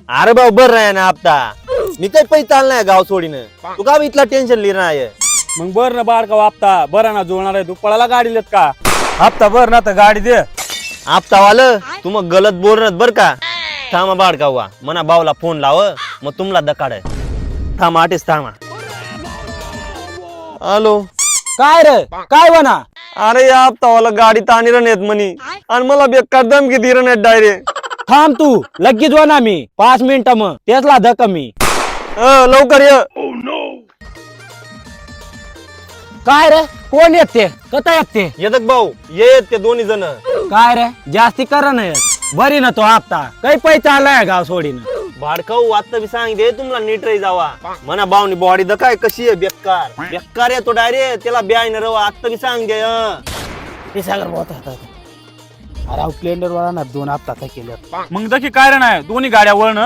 अरे भाऊ बर नाही ना हप्ता मी काही पैसे चालणार गाव सोडीनं तू का इथला टेन्शन लिहिणार आहे मग बर ना बाळ का हप्ता बरा ना जुळणार आहे तू पळाला गाडी लेत का हप्ता बर ना तर गाडी दे हप्ता वालं तू मग गलत बोलणार बर का थांबा बाडका हुआ मना भाऊला फोन लाव मग तुमला दकाड थांबा आटेच थांबा हॅलो काय रे काय बना अरे या हप्तावाला गाडी ताणी येत म्हणी आणि मला बेकार दम किती येत डायरेक्ट थांब तू लगेच वा ना मी 5 मिनिट मग तेचला धक्का मी लवकर ये काय रे कोण येते कथा येते येतक भाऊ येत ते दोन्ही जण काय रे जास्ती कर ना बरी ना तो हप्ता काही पैसा आलाय गाव सोडीन भाडकाऊ आता बी सांगितले तुम्हाला नीट रे जावा मना भाऊनी बॉडी द काय कशी आहे बेकार बेकार आहे तो डायरेक्ट त्याला ब्याय न रवा आता बी सांगे ते सागर बहुत अरे स्प्लेंडर वाला ना 2 हप्ता केले मग दखी काय रे नाही दोन्ही गाड्या वळण